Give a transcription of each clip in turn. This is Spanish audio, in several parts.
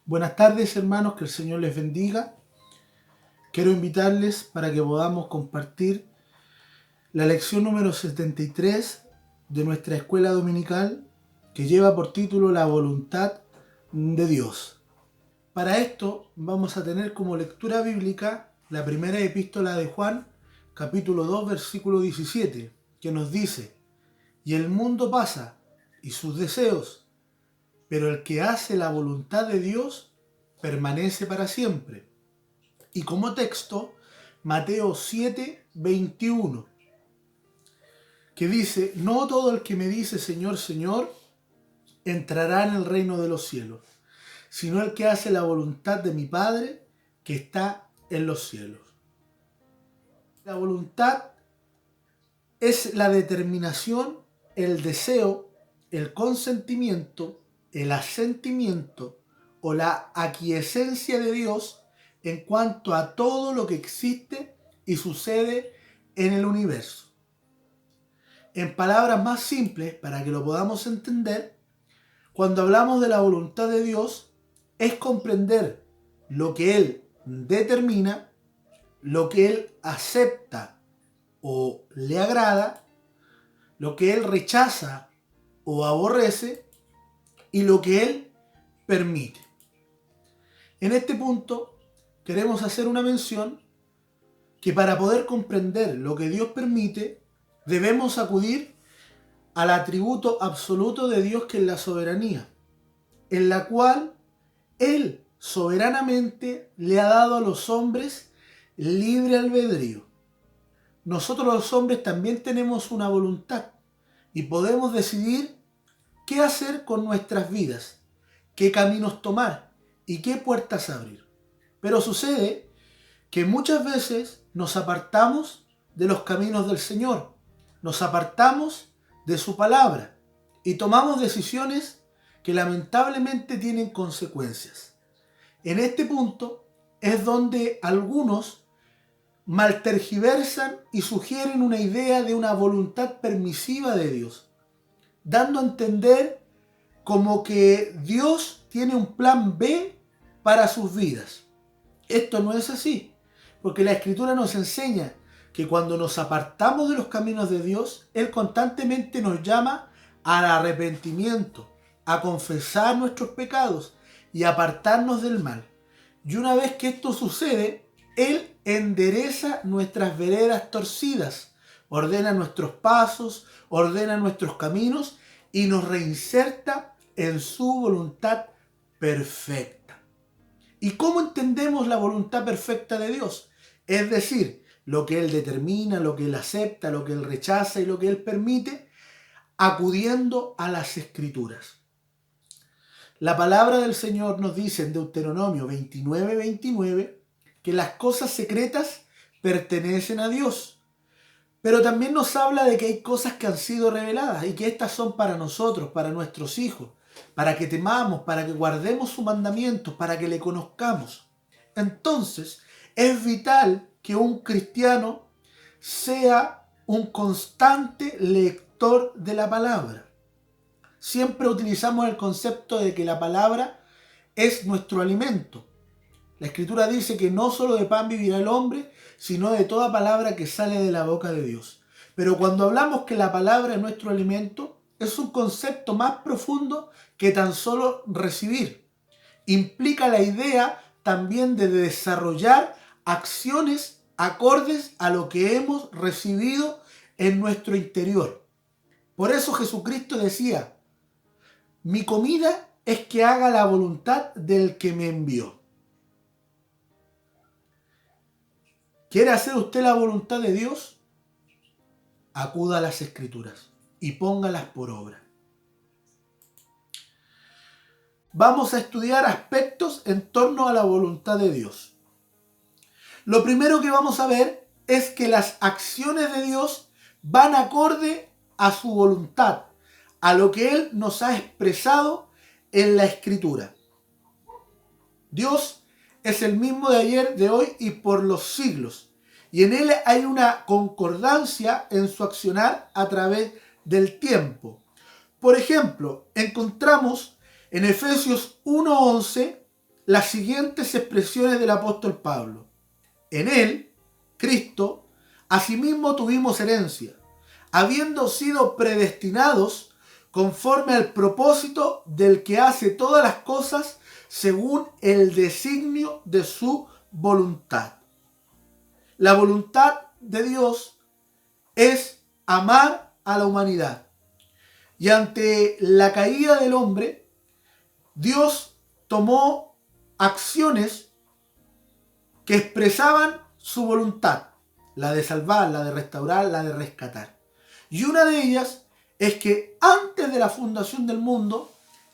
Buenas tardes, hermanos, que el Señor les bendiga. Quiero invitarles para que podamos compartir la lección número 73 de nuestra escuela dominical, que lleva por título La voluntad de Dios. Para esto vamos a tener como lectura bíblica la primera epístola de Juan, capítulo 2, versículo 17, que nos dice: y el mundo pasa y sus deseos, pero el que hace la voluntad de Dios permanece para siempre. Y como texto, Mateo 7, 21, que dice: no todo el que me dice Señor, Señor, entrará en el reino de los cielos, sino el que hace la voluntad de mi Padre que está en los cielos. La voluntad es la determinación, el deseo, el consentimiento, el asentimiento o la aquiescencia de Dios en cuanto a todo lo que existe y sucede en el universo. En palabras más simples, para que lo podamos entender, cuando hablamos de la voluntad de Dios, es comprender lo que Él determina, lo que Él acepta o le agrada, lo que Él rechaza o aborrece y lo que Él permite. En este punto queremos hacer una mención que para poder comprender lo que Dios permite, debemos acudir al atributo absoluto de Dios, que es la soberanía, en la cual Él soberanamente le ha dado a los hombres libre albedrío. Nosotros los hombres también tenemos una voluntad y podemos decidir qué hacer con nuestras vidas, qué caminos tomar y qué puertas abrir. Pero sucede que muchas veces nos apartamos de los caminos del Señor, nos apartamos de su palabra y tomamos decisiones que lamentablemente tienen consecuencias. En este punto es donde algunos maltergiversan y sugieren una idea de una voluntad permisiva de Dios, dando a entender como que Dios tiene un plan B para sus vidas. Esto no es así, porque la Escritura nos enseña que cuando nos apartamos de los caminos de Dios, Él constantemente nos llama al arrepentimiento, a confesar nuestros pecados y apartarnos del mal. Y una vez que esto sucede, Él endereza nuestras veredas torcidas, ordena nuestros pasos, ordena nuestros caminos y nos reinserta en su voluntad perfecta. ¿Y cómo entendemos la voluntad perfecta de Dios? Es decir, lo que Él determina, lo que Él acepta, lo que Él rechaza y lo que Él permite, acudiendo a las Escrituras. La palabra del Señor nos dice en Deuteronomio 29, 29, que las cosas secretas pertenecen a Dios. Pero también nos habla de que hay cosas que han sido reveladas y que estas son para nosotros, para nuestros hijos, para que temamos, para que guardemos sus mandamientos, para que le conozcamos. Entonces, es vital que un cristiano sea un constante lector de la palabra. Siempre utilizamos el concepto de que la palabra es nuestro alimento. La Escritura dice que no solo de pan vivirá el hombre, sino de toda palabra que sale de la boca de Dios. Pero cuando hablamos que la palabra es nuestro alimento, es un concepto más profundo que tan solo recibir. Implica la idea también de desarrollar acciones acordes a lo que hemos recibido en nuestro interior. Por eso Jesucristo decía: mi comida es que haga la voluntad del que me envió. ¿Quiere hacer usted la voluntad de Dios? Acuda a las Escrituras y póngalas por obra. Vamos a estudiar aspectos en torno a la voluntad de Dios. Lo primero que vamos a ver es que las acciones de Dios van acorde a su voluntad, a lo que Él nos ha expresado en la Escritura. Dios es el mismo de ayer, de hoy y por los siglos. Y en Él hay una concordancia en su accionar a través del tiempo. Por ejemplo, encontramos en Efesios 1:11 las siguientes expresiones del apóstol Pablo. En él, Cristo, asimismo tuvimos herencia, habiendo sido predestinados conforme al propósito del que hace todas las cosas según el designio de su voluntad. La voluntad de Dios es amar a la humanidad. Y ante la caída del hombre, Dios tomó acciones que expresaban su voluntad, la de salvar, la de restaurar, la de rescatar. Y una de ellas es que antes de la fundación del mundo,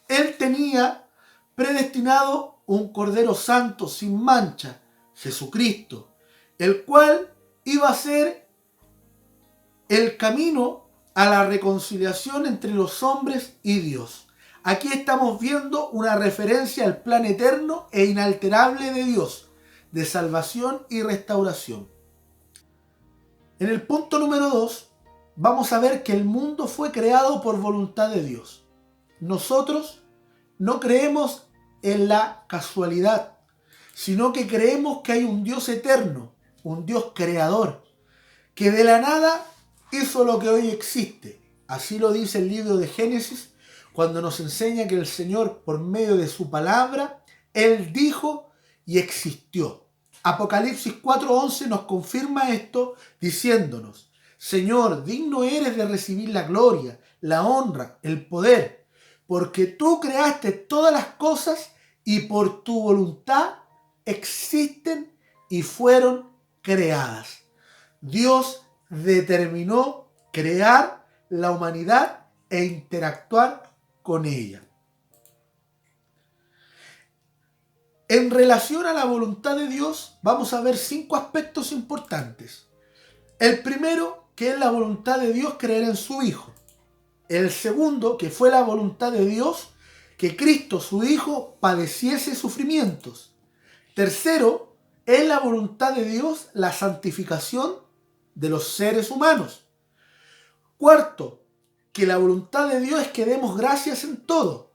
Él tenía predestinado un Cordero Santo sin mancha, Jesucristo, el cual iba a ser el camino a la reconciliación entre los hombres y Dios. Aquí estamos viendo una referencia al plan eterno e inalterable de Dios, de salvación y restauración. En el punto número 2, vamos a ver que el mundo fue creado por voluntad de Dios. Nosotros no creemos en la casualidad, sino que creemos que hay un Dios eterno, un Dios creador, que de la nada hizo lo que hoy existe. Así lo dice el libro de Génesis, cuando nos enseña que el Señor, por medio de su palabra, Él dijo y existió. Apocalipsis 4:11 nos confirma esto diciéndonos: Señor, digno eres de recibir la gloria, la honra, el poder, porque tú creaste todas las cosas y por tu voluntad existen y fueron creadas. Dios determinó crear la humanidad e interactuar con ella. En relación a la voluntad de Dios, vamos a ver 5 aspectos importantes. El primero, que es la voluntad de Dios, creer en su Hijo. El segundo, que fue la voluntad de Dios, que Cristo, su Hijo, padeciese sufrimientos. Tercero, es la voluntad de Dios la santificación de los seres humanos. Cuarto, que la voluntad de Dios es que demos gracias en todo.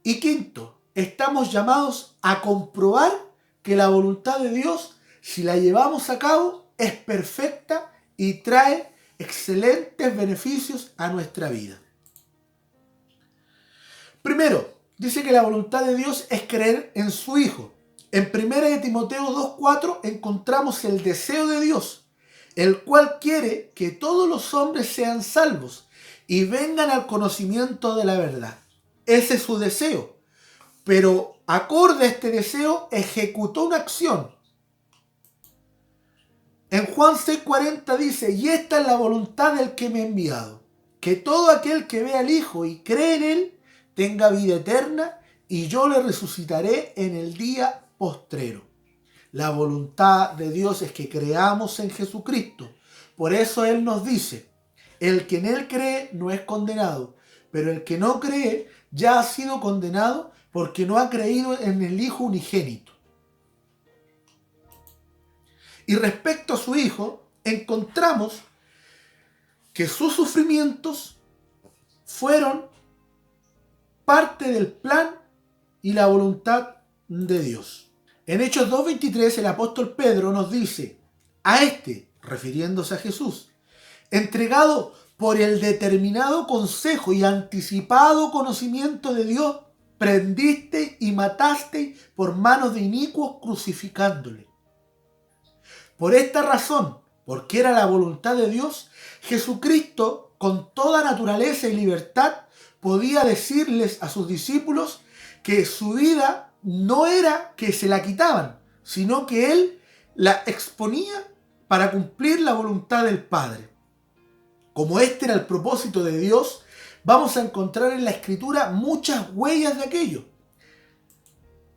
Y quinto, estamos llamados a comprobar que la voluntad de Dios, si la llevamos a cabo, es perfecta y trae excelentes beneficios a nuestra vida. Primero, dice que la voluntad de Dios es creer en su Hijo. En 1 Timoteo 2:4 encontramos el deseo de Dios, el cual quiere que todos los hombres sean salvos y vengan al conocimiento de la verdad. Ese es su deseo. Pero acorde a este deseo, ejecutó una acción. En Juan 6:40 dice: y esta es la voluntad del que me ha enviado, que todo aquel que vea al Hijo y cree en Él tenga vida eterna, y yo le resucitaré en el día postrero. La voluntad de Dios es que creamos en Jesucristo. Por eso Él nos dice: el que en Él cree no es condenado, pero el que no cree ya ha sido condenado porque no ha creído en el Hijo unigénito. Y respecto a su Hijo, encontramos que sus sufrimientos fueron parte del plan y la voluntad de Dios. En Hechos 2:23 el apóstol Pedro nos dice: a este, refiriéndose a Jesús, entregado por el determinado consejo y anticipado conocimiento de Dios, prendiste y mataste por manos de inicuos crucificándole. Por esta razón, porque era la voluntad de Dios, Jesucristo, con toda naturaleza y libertad, podía decirles a sus discípulos que su vida no era que se la quitaban, sino que Él la exponía para cumplir la voluntad del Padre. Como este era el propósito de Dios, vamos a encontrar en la Escritura muchas huellas de aquello.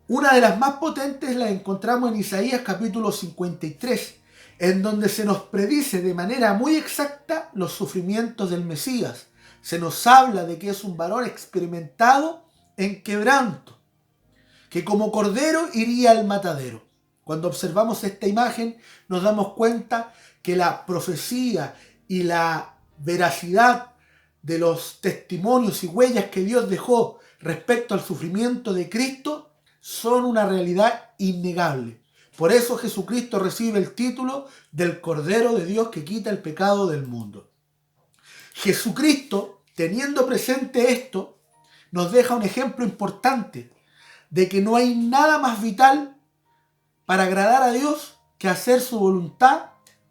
Una de las más potentes la encontramos en Isaías capítulo 53, en donde se nos predice de manera muy exacta los sufrimientos del Mesías. Se nos habla de que es un varón experimentado en quebranto, que como cordero iría al matadero. Cuando observamos esta imagen nos damos cuenta que la profecía y la veracidad de los testimonios y huellas que Dios dejó respecto al sufrimiento de Cristo son una realidad innegable. Por eso Jesucristo recibe el título del Cordero de Dios que quita el pecado del mundo. Jesucristo, teniendo presente esto, nos deja un ejemplo importante de que no hay nada más vital para agradar a Dios que hacer su voluntad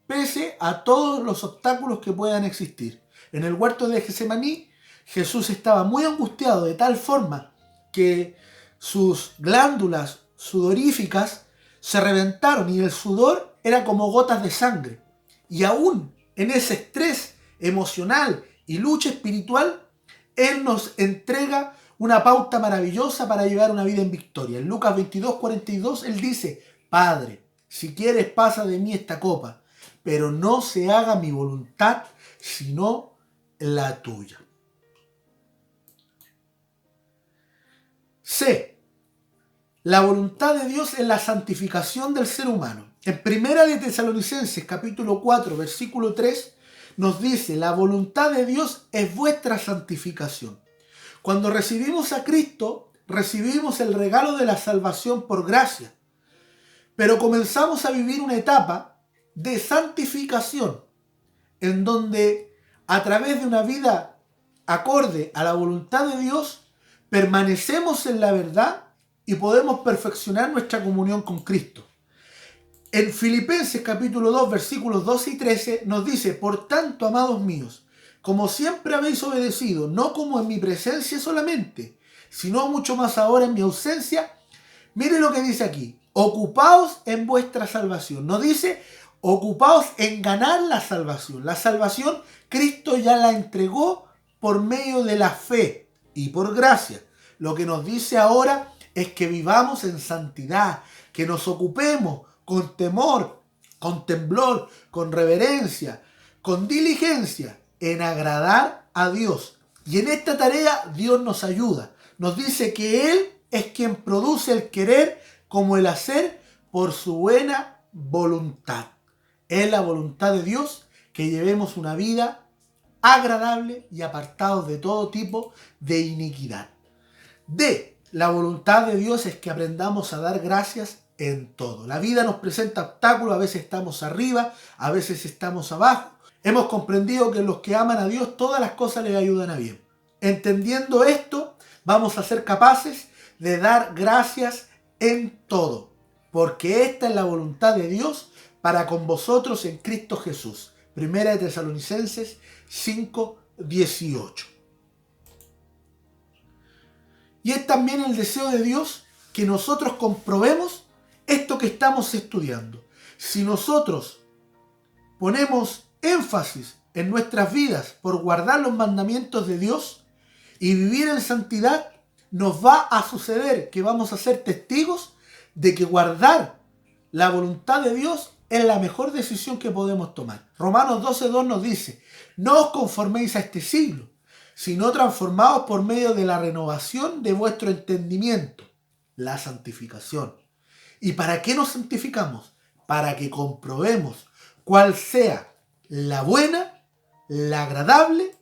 pese a todos los obstáculos que puedan existir. En el huerto de Getsemaní, Jesús estaba muy angustiado de tal forma que sus glándulas sudoríficas se reventaron y el sudor era como gotas de sangre. Y aún en ese estrés emocional y lucha espiritual, Él nos entrega una pauta maravillosa para llevar una vida en victoria. En Lucas 22:42 Él dice: Padre, si quieres pasa de mí esta copa, pero no se haga mi voluntad, sino la tuya. C. La voluntad de Dios es la santificación del ser humano. En Primera de Tesalonicenses, capítulo 4, versículo 3, nos dice: la voluntad de Dios es vuestra santificación. Cuando recibimos a Cristo, recibimos el regalo de la salvación por gracia, pero comenzamos a vivir una etapa de santificación, en donde a través de una vida acorde a la voluntad de Dios, permanecemos en la verdad y podemos perfeccionar nuestra comunión con Cristo. En Filipenses capítulo 2 versículos 12 y 13 nos dice: por tanto, amados míos, como siempre habéis obedecido, no como en mi presencia solamente, sino mucho más ahora en mi ausencia. Mire lo que dice aquí: ocupaos en vuestra salvación. No dice ocupaos en ganar la salvación. La salvación Cristo ya la entregó por medio de la fe y por gracia. Lo que nos dice ahora es que vivamos en santidad, que nos ocupemos con temor, con temblor, con reverencia, con diligencia en agradar a Dios. Y en esta tarea Dios nos ayuda. Nos dice que Él es quien produce el querer como el hacer por su buena voluntad. Es la voluntad de Dios que llevemos una vida agradable y apartados de todo tipo de iniquidad. D. La voluntad de Dios es que aprendamos a dar gracias en todo. La vida nos presenta obstáculos, a veces estamos arriba, a veces estamos abajo. Hemos comprendido que los que aman a Dios, todas las cosas les ayudan a bien. Entendiendo esto, vamos a ser capaces de dar gracias en todo, porque esta es la voluntad de Dios para con vosotros en Cristo Jesús. Primera de Tesalonicenses 5:18. Y es también el deseo de Dios que nosotros comprobemos esto que estamos estudiando. Si nosotros ponemos énfasis en nuestras vidas por guardar los mandamientos de Dios y vivir en santidad, nos va a suceder que vamos a ser testigos de que guardar la voluntad de Dios es la mejor decisión que podemos tomar. Romanos 12:2 nos dice: no os conforméis a este siglo, sino transformados por medio de la renovación de vuestro entendimiento, la santificación. ¿Y para qué nos santificamos? Para que comprobemos cuál sea la buena, la agradable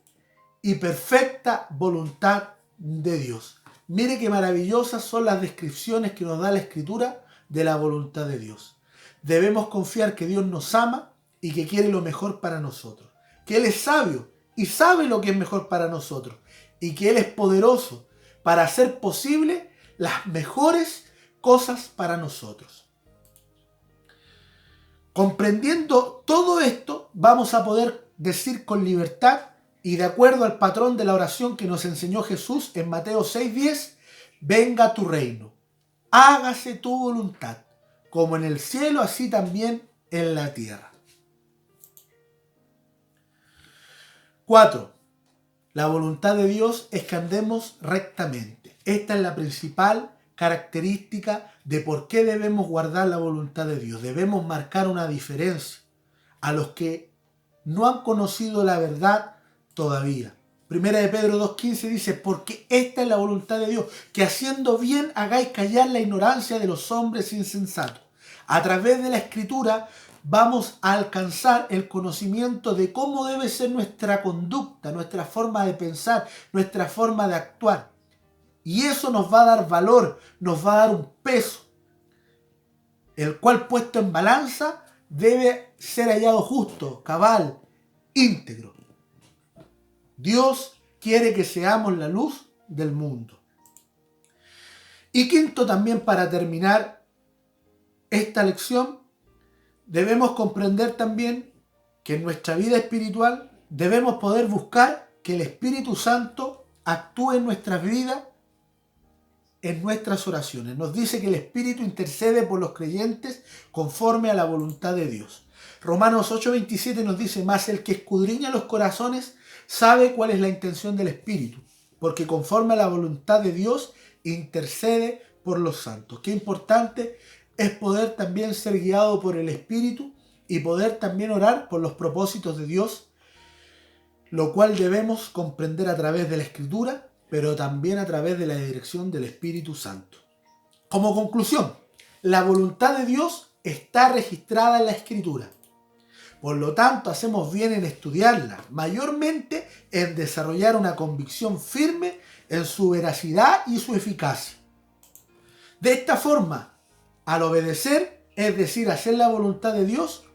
y perfecta voluntad de Dios. Mire qué maravillosas son las descripciones que nos da la Escritura de la voluntad de Dios. Debemos confiar que Dios nos ama y que quiere lo mejor para nosotros, que Él es sabio y sabe lo que es mejor para nosotros, y que Él es poderoso para hacer posible las mejores cosas para nosotros. Comprendiendo todo esto, vamos a poder decir con libertad y de acuerdo al patrón de la oración que nos enseñó Jesús en Mateo 6:10: venga tu reino, hágase tu voluntad, como en el cielo, así también en la tierra. 4. La voluntad de Dios es que andemos rectamente. Esta es la principal característica de por qué debemos guardar la voluntad de Dios. Debemos marcar una diferencia a los que no han conocido la verdad todavía. Primera de Pedro 2:15 dice: porque esta es la voluntad de Dios, que haciendo bien hagáis callar la ignorancia de los hombres insensatos. A través de la Escritura vamos a alcanzar el conocimiento de cómo debe ser nuestra conducta, nuestra forma de pensar, nuestra forma de actuar. Y eso nos va a dar valor, nos va a dar un peso, el cual puesto en balanza debe ser hallado justo, cabal, íntegro. Dios quiere que seamos la luz del mundo. Y quinto, también para terminar esta lección, debemos comprender también que en nuestra vida espiritual debemos poder buscar que el Espíritu Santo actúe en nuestras vidas, en nuestras oraciones. Nos dice que el Espíritu intercede por los creyentes conforme a la voluntad de Dios. Romanos 8:27 nos dice: mas el que escudriña los corazones sabe cuál es la intención del Espíritu, porque conforme a la voluntad de Dios intercede por los santos. Qué importante es poder también ser guiado por el Espíritu y poder también orar por los propósitos de Dios, lo cual debemos comprender a través de la Escritura, pero también a través de la dirección del Espíritu Santo. Como conclusión, la voluntad de Dios está registrada en la Escritura. Por lo tanto, hacemos bien en estudiarla, mayormente en desarrollar una convicción firme en su veracidad y su eficacia. De esta forma, al obedecer, es decir, hacer la voluntad de Dios,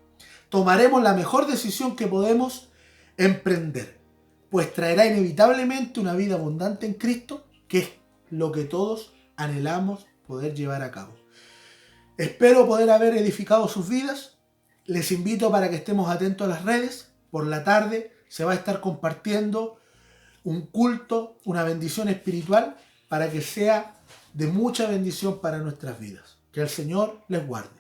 tomaremos la mejor decisión que podemos emprender, pues traerá inevitablemente una vida abundante en Cristo, que es lo que todos anhelamos poder llevar a cabo. Espero poder haber edificado sus vidas. Les invito para que estemos atentos a las redes. Por la tarde se va a estar compartiendo un culto, una bendición espiritual, para que sea de mucha bendición para nuestras vidas. Que el Señor les guarde.